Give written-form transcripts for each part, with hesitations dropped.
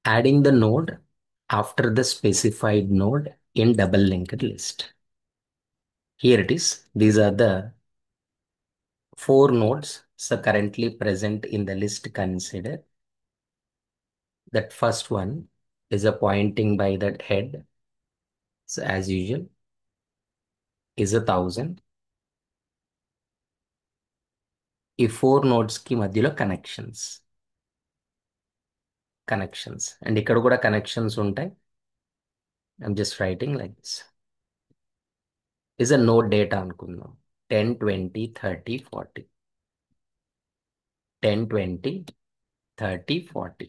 Adding the node after the specified node in double linked list. Here it is. These are the four nodes so currently present in the list. Consider that first one is a pointing by that head. So as usual is 1,000. ఈ four nodes కి మధ్యలో connections and ఇక్కడ కూడా connections ఉంటాయి. I'm just writing like this. Is a node data అనుకుందాం. 10 20 30 40. 10 20 30 40.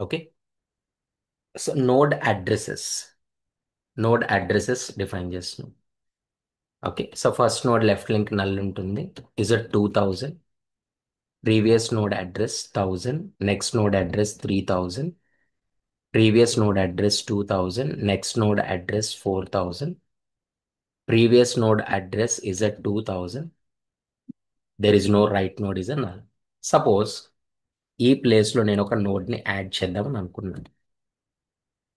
Okay. So node addresses define చేస్తున్నాం. Okay. So first node left link null ఉంటుంది. Is a 2000. Previous node address 1000. Next node address 3000. Previous node address 2000. Next node address 4000. Previous node address is at 2000. There is no right node is a null. Suppose ఈ place లో నేను ఒక node ని add చేద్దామని అనుకున్నాను.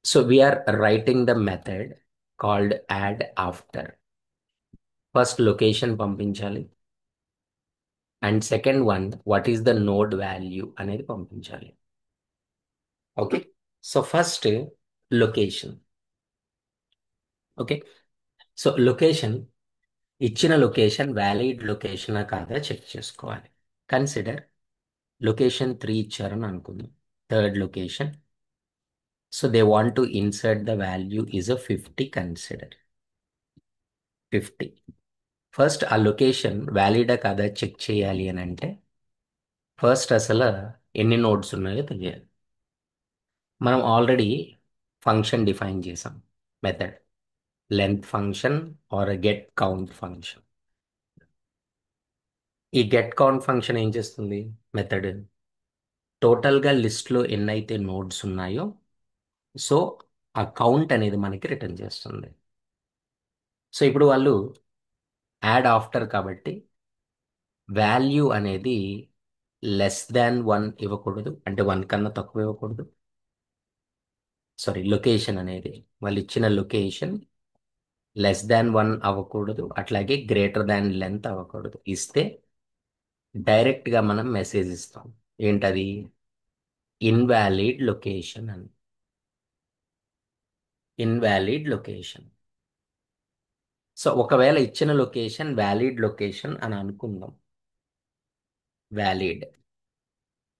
So we're writing the method called add after. First location పంపించాలి and second one what is the node value అనేది పంపించాలి. Okay. So first location. Okay. So location ఇచ్చిన లొకేషన్ వ్యాలిడ్ లొకేషనా కాదా చెక్ చేసుకోవాలి. కన్సిడర్ లొకేషన్ 3 ఇచ్చారని అనుకుందాం. Third location. So they want to insert the value is a 50. Consider 50. First ఆ location వ్యాలిడా కాదా చెక్ చేయాలి అని అంటే ఫస్ట్ అసలు ఎన్ని నోడ్స్ ఉన్నాయో తెలియాలి. మనం ఆల్రెడీ ఫంక్షన్ డిఫైన్ చేసాం. Method length function are get count function. ఈ గెట్ కౌంట్ ఫంక్షన్ ఏం చేస్తుంది? మెథడ్ టోటల్గా లిస్ట్లో ఎన్నైతే నోడ్స్ ఉన్నాయో సో ఆ కౌంట్ అనేది మనకి రిటర్న్ చేస్తుంది. సో ఇప్పుడు వాళ్ళు యాడ్ ఆఫ్టర్ కాబట్టి వాల్యూ అనేది లెస్ దాన్ 1 ఇవ్వకూడదు, అంటే 1 కన్నా తక్కువ ఇవ్వకూడదు. సారీ, లొకేషన్ అనేది వాళ్ళు ఇచ్చిన లొకేషన్ లెస్ దాన్ 1 అవ్వకూడదు, అట్లాగే గ్రేటర్ దాన్ లెంత్ అవ్వకూడదు. ఇస్తే డైరెక్ట్గా మనం మెసేజ్ ఇస్తాం. ఏంటది? ఇన్వాలిడ్ లొకేషన్ అని. Invalid location. సో ఒకవేళ ఇచ్చిన లొకేషన్ వ్యాలిడ్ లొకేషన్ అని అనుకుందాం. వ్యాలిడ్.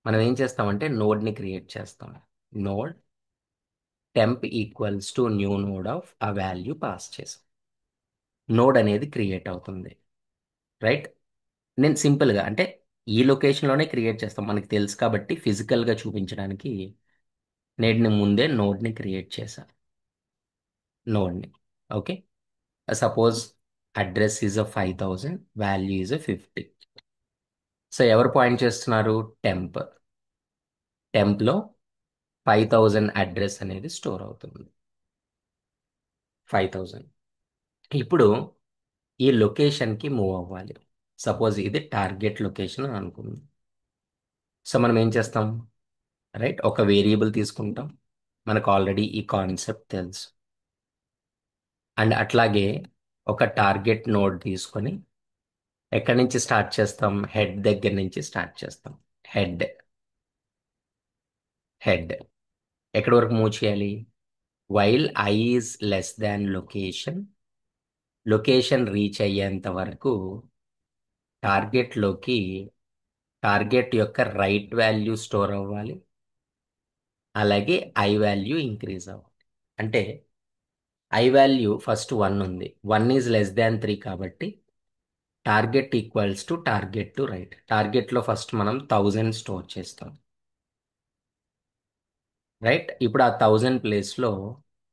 మనం ఏం చేస్తామంటే నోడ్ని క్రియేట్ చేస్తాం. Node temp equals to new node of ఆ వాల్యూ పాస్ చేసాం. నోడ్ అనేది క్రియేట్ అవుతుంది. రైట్. నేను సింపుల్గా అంటే ఈ లొకేషన్లోనే క్రియేట్ చేస్తాం, మనకి తెలుసు కాబట్టి ఫిజికల్గా చూపించడానికి నేను ముందే నోడ్ని క్రియేట్ చేశాను. నోడ్ని. Okay. Suppose address is a 5000, value is a 50. So ఎవరు పాయింట్ చేస్తున్నారు? టెంప్. టెంప్లో 5000 అడ్రస్ అనేది స్టోర్ అవుతుంది. 5000. ఇప్పుడు ఈ లొకేషన్కి మూవ్ అవ్వాలి. సపోజ్ ఇది టార్గెట్ లొకేషన్ అని అనుకుందాం. సో మనం ఏం చేస్తాం? రైట్, ఒక వేరియబుల్ తీసుకుంటాం. మనకు ఆల్రెడీ ఈ కాన్సెప్ట్ తెలుసు. అండ్ అట్లాగే ఒక టార్గెట్ నోడ్ తీసుకొని ఎక్కడి నుంచి స్టార్ట్ చేస్తాం? హెడ్ దగ్గర నుంచి స్టార్ట్ చేస్తాం. హెడ్. హెడ్ ఎక్కడి వరకు మూవ్ చేయాలి? While I is less than location. Location reach అయ్యేంత వరకు టార్గెట్లోకి టార్గెట్ యొక్క రైట్ వాల్యూ స్టోర్ అవ్వాలి, అలాగే ఐ వాల్యూ ఇంక్రీజ్ అవ్వాలి. అంటే ఐ వాల్యూ ఫస్ట్ 1 ఉంది, 1 ఈజ్ లెస్ దాన్ 3 కాబట్టి target equals to target to right. టార్గెట్లో ఫస్ట్ మనం 1000 స్టోర్ చేస్తాం. రైట్. ఇప్పుడు ఆ 1000 ప్లేస్లో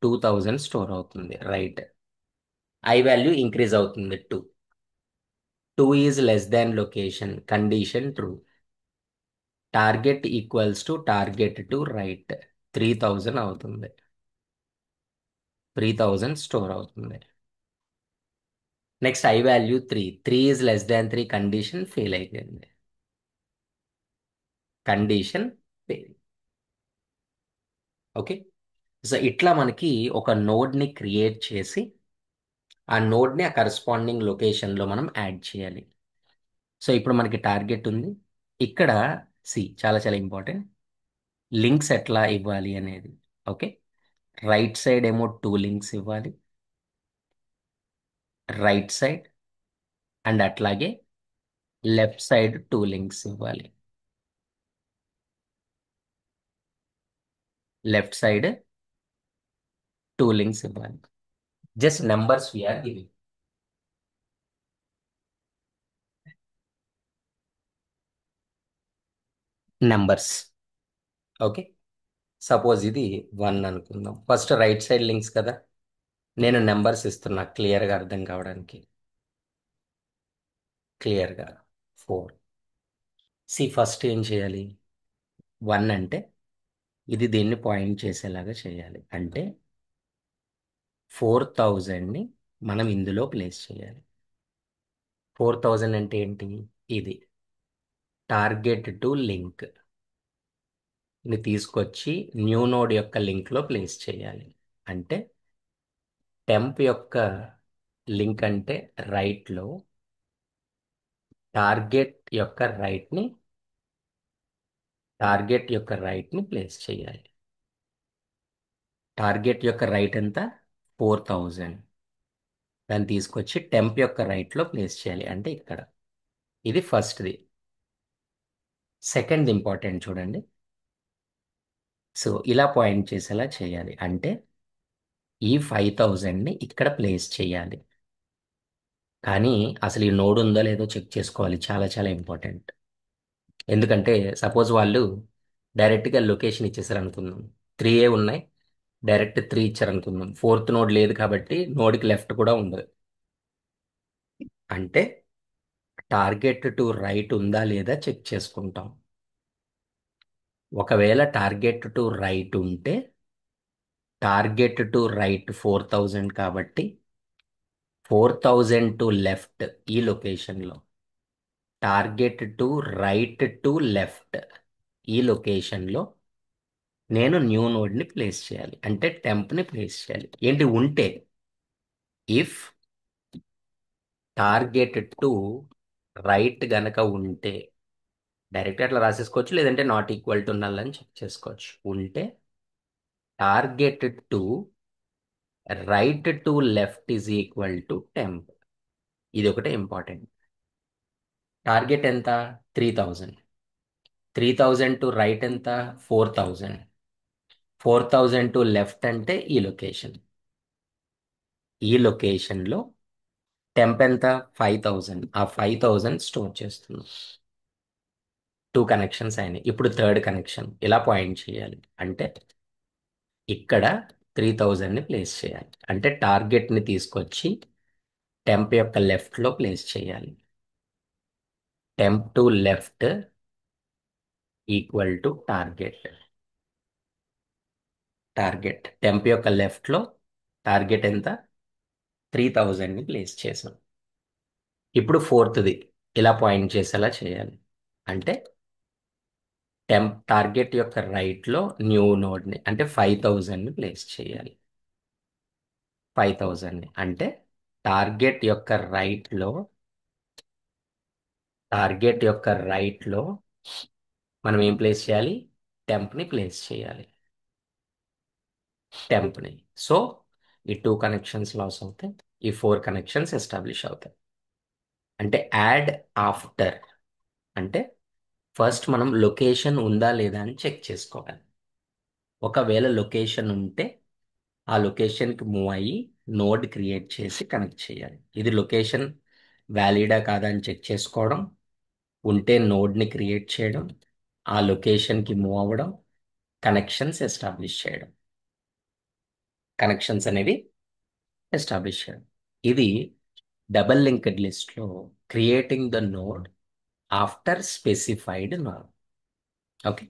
2000 స్టోర్ అవుతుంది. రైట్. ఐ వాల్యూ ఇంక్రీజ్ అవుతుంది 2. 2 is less than location, condition true. Target equals to target to right 3000 అవుతుంది. 3000 స్టోర్ అవుతుంది. Next I value 3. 3 is less than 3, condition fail అయిపోయింది. Condition fail. ఓకే. సో ఇట్లా మనకి ఒక నోడ్ని క్రియేట్ చేసి ఆ నోడ్ని ఆ కరస్పాండింగ్ లొకేషన్లో మనం యాడ్ చేయాలి. సో ఇప్పుడు మనకి టార్గెట్ ఉంది. ఇక్కడ చాలా చాలా ఇంపార్టెంట్, లింక్స్ ఎట్లా ఇవ్వాలి అనేది. ఓకే. రైట్ సైడ్ ఏమో 2 లింక్స్ ఇవ్వాలి, రైట్ సైడ్ అండ్ అట్లాగే లెఫ్ట్ సైడ్ 2 లింక్స్ ఇవ్వాలి. లెఫ్ట్ సైడ్ 2 లింక్స్ ఇవ్వాలి. Just numbers we are giving. Numbers. Okay. Suppose ఇది 1 అనుకుందాం. ఫస్ట్ రైట్ సైడ్ లింక్స్ కదా, నేను నెంబర్స్ ఇస్తున్నా క్లియర్గా అర్థం కావడానికి. క్లియర్గా 4. ఫస్ట్ ఏం చేయాలి? 1 అంటే ఇది దీన్ని పాయింట్ చేసేలాగా చేయాలి. అంటే 4000ని మనం ఇందులో ప్లేస్ చేయాలి. 4000 అంటే ఏంటి? ఇది టార్గెట్ టు లింక్. ఇది తీసుకొచ్చి న్యూ నోడ్ యొక్క లింక్లో ప్లేస్ చేయాలి. అంటే టెంప్ యొక్క లింక్ అంటే రైట్లో, టార్గెట్ యొక్క రైట్ని ప్లేస్ చేయాలి. టార్గెట్ యొక్క రైట్ ఎంత? 4000. దాన్ని తీసుకొచ్చి టెంప్ యొక్క రైట్లో ప్లేస్ చేయాలి, అంటే ఇక్కడ. ఇది ఫస్ట్ది. సెకండ్ ఇంపార్టెంట్ చూడండి. సో ఇలా పాయింట్ చేసేలా చేయాలి. అంటే ఈ 5000ని ఇక్కడ ప్లేస్ చేయాలి. కానీ అసలు ఈ నోడ్ ఉందో లేదో చెక్ చేసుకోవాలి. చాలా చాలా ఇంపార్టెంట్. ఎందుకంటే సపోజ్ వాళ్ళు డైరెక్ట్గా లొకేషన్ ఇచ్చేసారు అనుకుందాం. 3 ఉన్నాయి, డైరెక్ట్ 3 ఇచ్చారు అనుకుందాం. ఫోర్త్ నోడ్ లేదు కాబట్టి నోడ్కి లెఫ్ట్ కూడా ఉండదు. అంటే టార్గెట్ టు రైట్ ఉందా లేదా చెక్ చేసుకుంటాం. ఒకవేళ టార్గెట్ టు రైట్ ఉంటే, టార్గెట్ టు రైట్ 4000 కాబట్టి 4000 టు లెఫ్ట్ ఈ లొకేషన్లో, target to right to left ఈ లొకేషన్లో నేను న్యూ నోడ్ని ప్లేస్ చేయాలి. అంటే టెంప్ని ప్లేస్ చేయాలి. ఏంటి ఉంటే, ఇఫ్ టార్గెట్ టు రైట్ గనక ఉంటే డైరెక్ట్ అట్లా రాసేసుకోవచ్చు, లేదంటే నాట్ ఈక్వల్ టు నల్ అని చెక్ చేసుకోవచ్చు. ఉంటే target to right to left is equal to temp. ఇది ఒకటే ఇంపార్టెంట్. టార్గెట్ ఎంత? 3000. 3000 టు రైట్ ఎంత? 4000. 4000 టు లెఫ్ట్ అంటే ఈ లొకేషన్. ఈ లొకేషన్లో టెంప్ ఎంత? 5000. ఆ 5000 స్టోర్ చేస్తున్నాం. 2 కనెక్షన్స్ అయినాయి. ఇప్పుడు థర్డ్ కనెక్షన్ ఇలా పాయింట్ చేయాలి. అంటే ఇక్కడ 3000ని ప్లేస్ చేయాలి. అంటే టార్గెట్ని తీసుకొచ్చి టెంప్ యొక్క లెఫ్ట్లో ప్లేస్ చేయాలి. Temp to left equal to target. Temp యొక్క లెఫ్ట్లో టార్గెట్ ఎంత? 3000ని ప్లేస్ చేసాం. ఇప్పుడు ఫోర్త్ది ఇలా పాయింట్ చేసేలా చేయాలి. అంటే టార్గెట్ యొక్క రైట్లో న్యూ నోడ్ని అంటే 5000ని ప్లేస్ చేయాలి. 5000ని అంటే టార్గెట్ యొక్క రైట్లో మనం ఏం ప్లేస్ చేయాలి? టెంప్ని ప్లేస్ చేయాలి. టెంప్ని. సో ఈ 2 కనెక్షన్స్ లాస్ అవుతాయి, ఈ 4 కనెక్షన్స్ ఎస్టాబ్లిష్ అవుతాయి. అంటే యాడ్ ఆఫ్టర్ అంటే ఫస్ట్ మనం లొకేషన్ ఉందా లేదా అని చెక్ చేసుకోవాలి. ఒకవేళ లొకేషన్ ఉంటే ఆ లొకేషన్కి మూవ్ అయ్యి నోడ్ క్రియేట్ చేసి కనెక్ట్ చేయాలి. ఇది లొకేషన్ వ్యాలిడా కాదా అని చెక్ చేసుకోవడం, ఉంటే నోడ్ని క్రియేట్ చేయడం, ఆ లొకేషన్కి మూవ్ అవ్వడం, కనెక్షన్స్ ఎస్టాబ్లిష్ చేయడం. కనెక్షన్స్ అనేవి ఎస్టాబ్లిష్ చేయడం. ఇది డబల్ లింక్డ్ లిస్ట్లో creating the node after specified node. Okay.